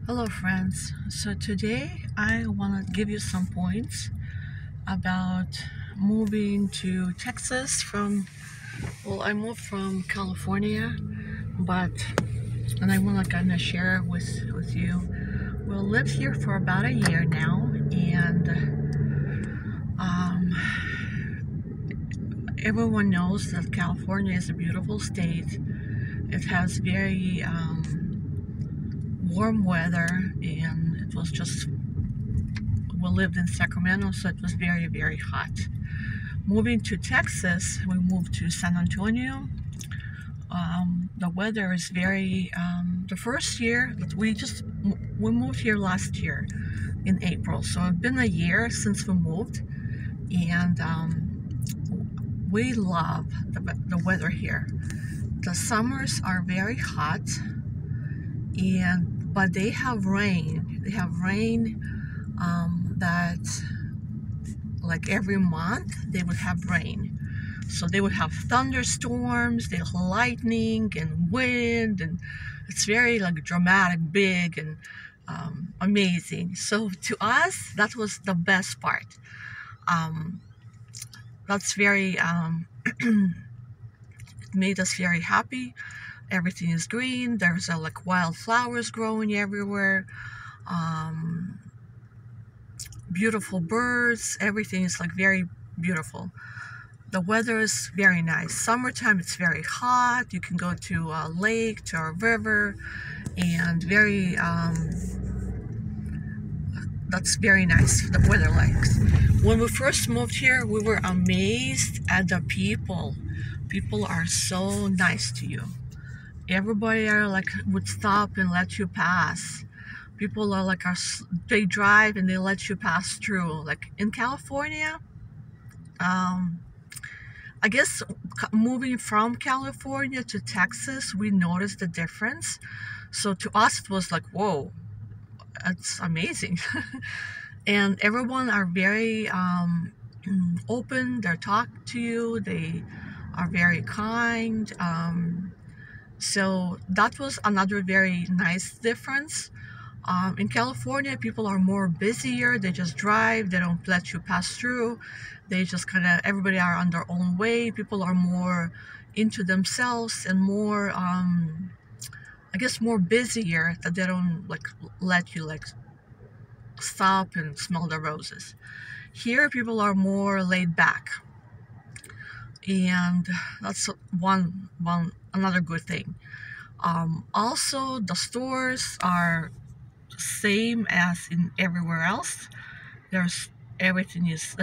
Hello friends, so today I want to give you some points about moving to Texas I moved from California, and I want to kind of share with you. We lived here for about a year now, and everyone knows that California is a beautiful state. It has very warm weather, and we lived in Sacramento, so it was very, very hot. Moving to Texas, we moved to San Antonio. The weather is very, the first year that we moved here last year in April, so it's been a year since we moved, and we love the weather here. The summers are very hot, but they have rain. They have rain that, like, every month they would have rain. So they would have thunderstorms, they have lightning and wind, and it's very like dramatic, big, and amazing. So to us, that was the best part. That's very it made us very happy. Everything is green. There's like wildflowers growing everywhere. Beautiful birds. Everything is like very beautiful. The weather is very nice. Summertime, it's very hot. You can go to a lake, to a river, and that's very nice, the weather likes. When we first moved here, we were amazed at the people. People are so nice to you. Everybody would stop and let you pass. People they drive and they let you pass through. Like in California, I guess moving from California to Texas, we noticed the difference. So to us, it was like, whoa, it's amazing. And everyone are very open. They talk to you. They are very kind. So that was another very nice difference. In California, people are more busier. They just drive. They don't let you pass through. They just everybody are on their own way. People are more into themselves and more, I guess, more busier, that they don't let you stop and smell the roses. Here, people are more laid back. And that's another good thing. Also, the stores are same as in everywhere else. The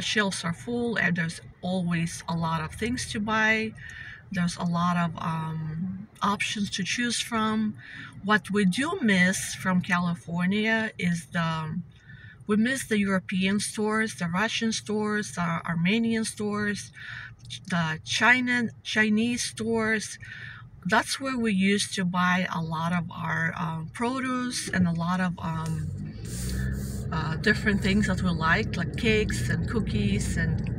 shelves are full, and there's always a lot of things to buy. There's a lot of options to choose from. What we do miss from California is we miss the European stores, the Russian stores, the Armenian stores, the Chinese stores. That's where we used to buy a lot of our produce and a lot of different things that we like cakes and cookies and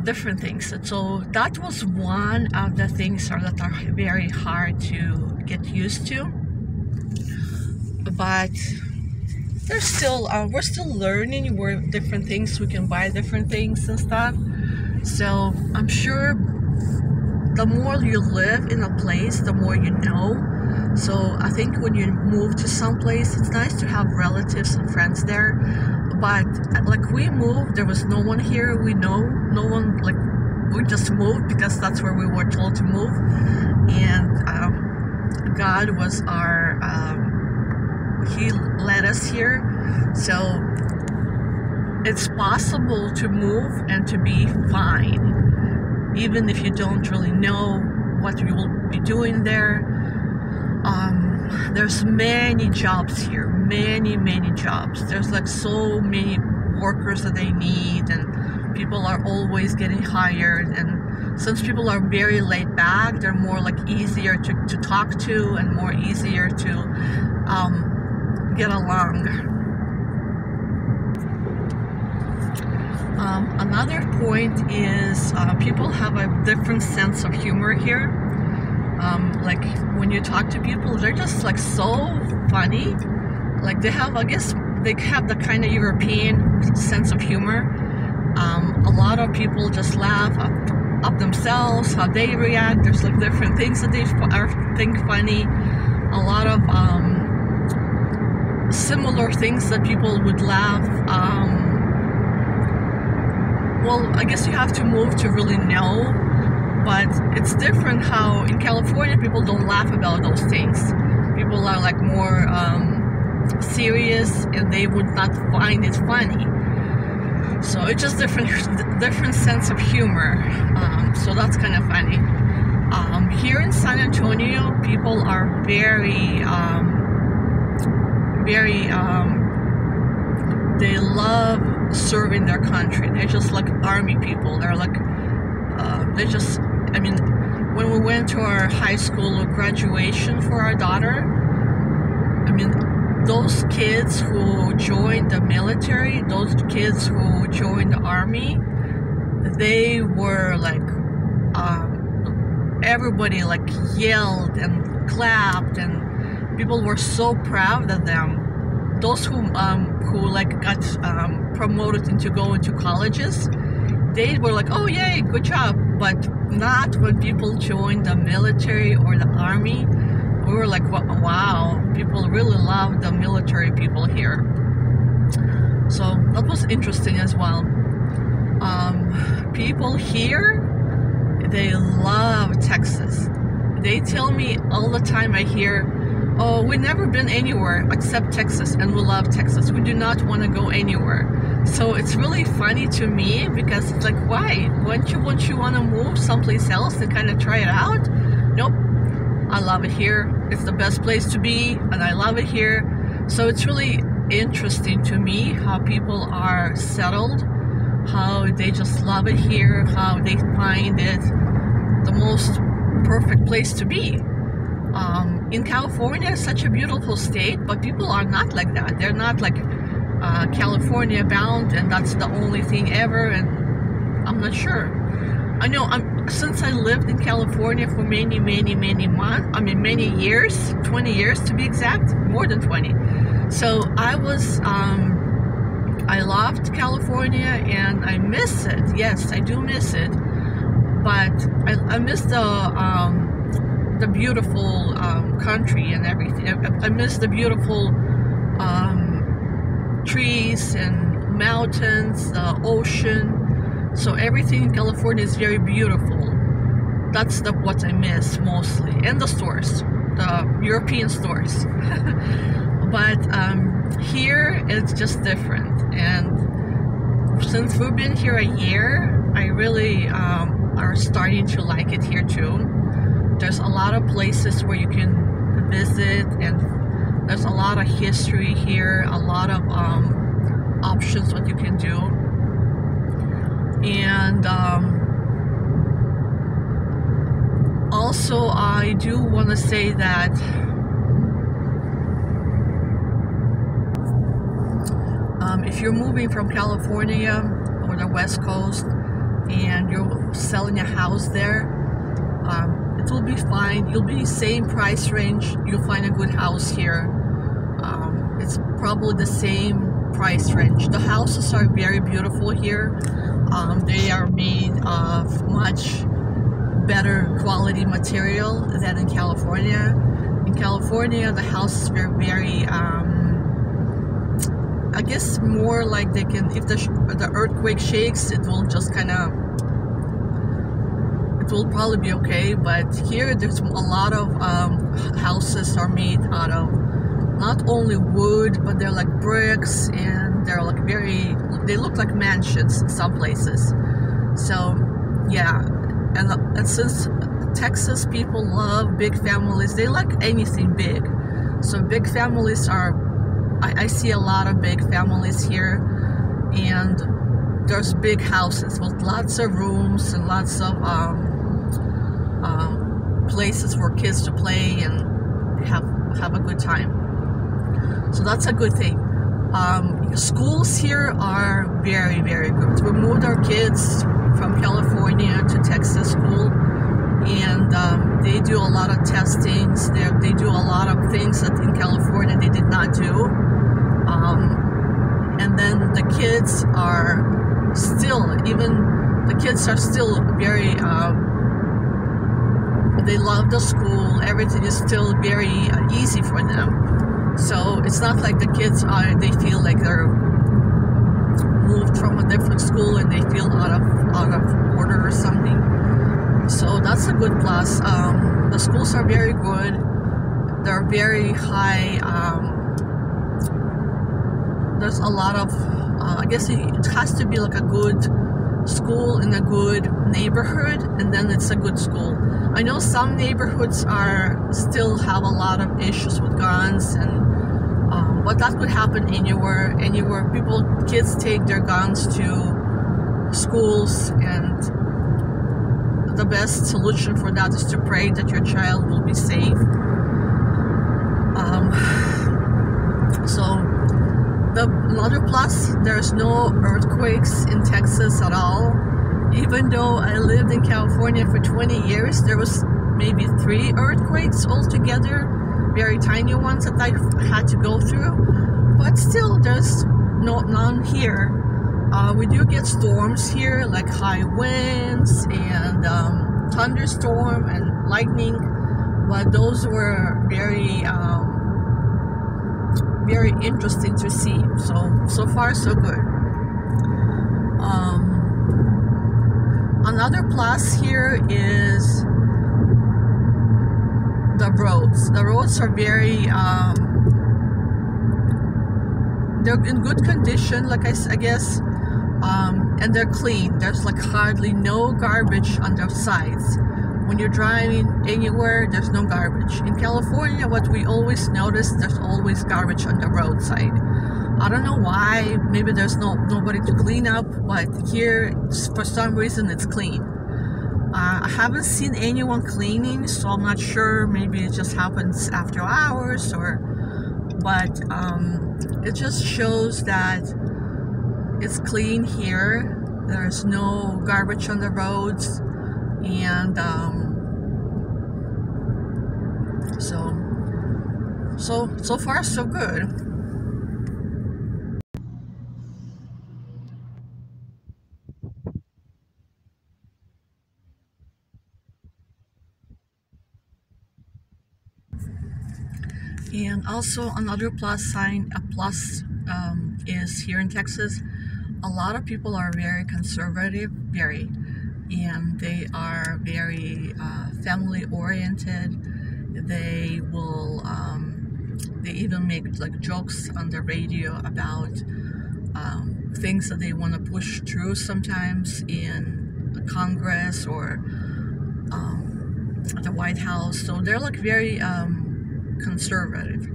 different things. So that was one of the things that are very hard to get used to. But we're still learning where different things, we can buy different things and stuff. So I'm sure the more you live in a place, the more you know. So I think when you move to some place, it's nice to have relatives and friends there. But we moved, there was no one here. We know no one. We just moved because that's where we were told to move. And God was He led us here. So it's possible to move and to be fine, even if you don't really know what you will be doing there. There's many jobs here, many jobs. There's so many workers that they need, and people are always getting hired. And since people are very laid back, they're more easier to talk to and more easier to get along. Another point is people have a different sense of humor here. When you talk to people, they're just so funny. Like they have, I guess they have the kind of European sense of humor. A lot of people just laugh at themselves, how they react. There's like different things that they think funny. A lot of similar things that people would laugh. Well, I guess you have to move to really know, but it's different how in California people don't laugh about those things. People are like more serious, and they would not find it funny. So it's just different sense of humor. So that's kind of funny. Here in San Antonio, people are very they love serving their country. They're just like army people. They're like I mean, when we went to our high school graduation for our daughter, I mean, those kids who joined the military, those kids who joined the army, they were like, everybody like yelled and clapped, and people were so proud of them. Those who like got promoted into going to colleges, they were like, oh yay, good job. But not when people joined the military or the army. We were like, wow, people really love the military people here. So that was interesting as well. People here, they love Texas. They tell me all the time, I hear, oh, we've never been anywhere except Texas, and we love Texas. We do not want to go anywhere. So it's really funny to me, because it's like, why? Won't you want to move someplace else and kind of try it out? Nope. I love it here. It's the best place to be, and I love it here. So it's really interesting to me how people are settled, how they just love it here, how they find it the most perfect place to be. In California, it's such a beautiful state, but people are not like that. They're not like California bound, and that's the only thing ever, and I'm not sure. I know since I lived in California for many years, 20 years to be exact, more than 20. So I loved California, and I miss it. Yes, I do miss it, but I miss the beautiful country and everything. I miss the beautiful trees and mountains, the ocean. So everything in California is very beautiful. That's what I miss mostly. And the stores, the European stores. But here it's just different. And since we've been here a year, I really are starting to like it here too. There's a lot of places where you can visit, and there's a lot of history here, a lot of options what you can do. And also I do want to say that if you're moving from California or the West Coast and you're selling a house there, it will be fine. You'll be same price range. You'll find a good house here. It's probably the same price range. The houses are very beautiful here. They are made of much better quality material than in California. In California, the houses are very, I guess more like they can, if the earthquake shakes, it will just kind of, it will probably be okay. But here, there's a lot of houses are made out of not only wood, but they're like bricks, and they're like they look like mansions in some places. So yeah, and since Texas people love big families, they like anything big. So big families are, I see a lot of big families here, and there's big houses with lots of rooms and lots of places for kids to play and have a good time. So that's a good thing. Schools here are very, very good. We moved our kids from California to Texas school, and they do a lot of testings. They do a lot of things that in California they did not do. And then the kids are still, very, they love the school. Everything is still very easy for them. So it's not like the kids they feel like they're moved from a different school and they feel out of order or something. So that's a good plus. The schools are very good. They're very high. There's a lot of, I guess it has to be like a good school in a good neighborhood, and then it's a good school. I know some neighborhoods still have a lot of issues with guns, and but that could happen anywhere. Kids take their guns to schools, and the best solution for that is to pray that your child will be safe. Another plus, there's no earthquakes in Texas at all. Even though I lived in California for 20 years, there was maybe 3 earthquakes altogether, very tiny ones that I had to go through. But still, there's none here. We do get storms here, like high winds and thunderstorm and lightning, but those were very interesting to see. So far so good. Another plus here is the roads. The roads are very they're in good condition, like I guess, and they're clean. There's like hardly no garbage on the sides. When you're driving anywhere, there's no garbage. In California, what we always notice, there's always garbage on the roadside. I don't know why. Maybe there's nobody to clean up, but here, for some reason, it's clean. I haven't seen anyone cleaning, so I'm not sure. Maybe it just happens after hours, but it just shows that it's clean here. There's no garbage on the roads. And so far so good. And also another plus is here in Texas, a lot of people are very conservative, and they are very family oriented. They will they even make like jokes on the radio about things that they want to push through sometimes in Congress or the White House. So they're like very conservative.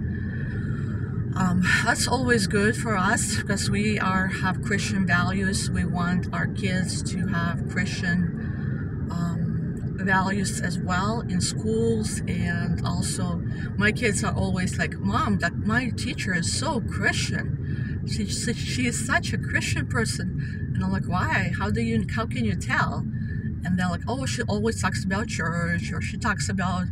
That's always good for us because we have Christian values. We want our kids to have Christian values as well in schools, and also my kids are always like, "Mom, that my teacher is so Christian. She is such a Christian person." And I'm like, "Why? How can you tell?" And they're like, "Oh, she always talks about church, or she talks about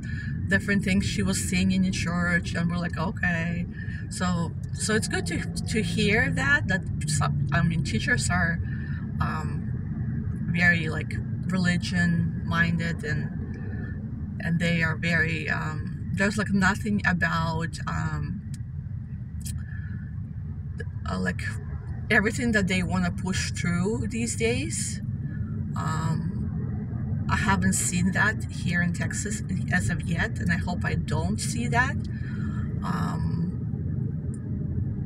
different things she was singing in church." And we're like, "Okay." So it's good to hear that teachers are very like religion minded, and they are very there's like nothing about like everything that they want to push through these days. I haven't seen that here in Texas as of yet, and I hope I don't see that.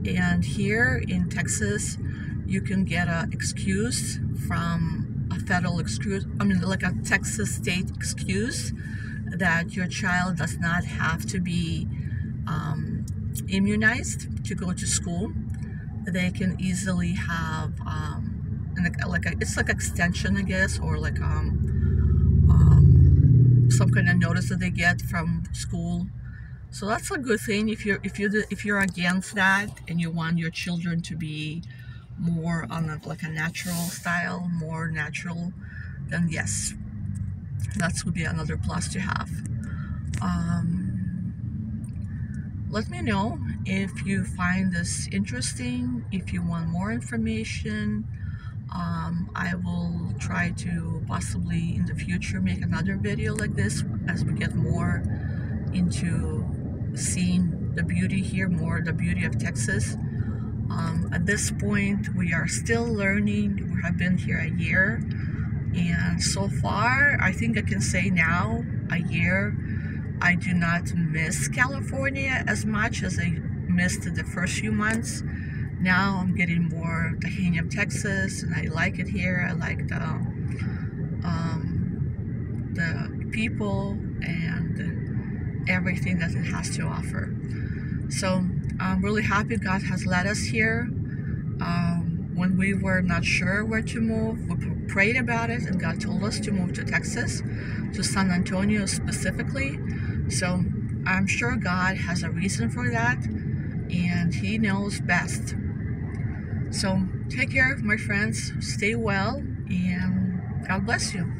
And here in Texas, you can get an excuse from a federal excuse, like a Texas state excuse, that your child does not have to be immunized to go to school. They can easily have it's like extension, I guess, or like some kind of notice that they get from school. So that's a good thing if you're against that and you want your children to be more on like a natural style, more natural, then yes, that would be another plus to have. Let me know if you find this interesting, if you want more information. I will try to possibly in the future make another video like this as we get more into seeing the beauty here, more the beauty of Texas. At this point, we are still learning. We have been here a year, and so far, I think I can say now, a year, I do not miss California as much as I missed the first few months. Now I'm getting more the hang of Texas, and I like it here. I like the people and everything that it has to offer. So I'm really happy God has led us here. When we were not sure where to move, we prayed about it, and God told us to move to Texas, to San Antonio specifically. So I'm sure God has a reason for that, and He knows best. So take care, my friends. Stay well, and God bless you.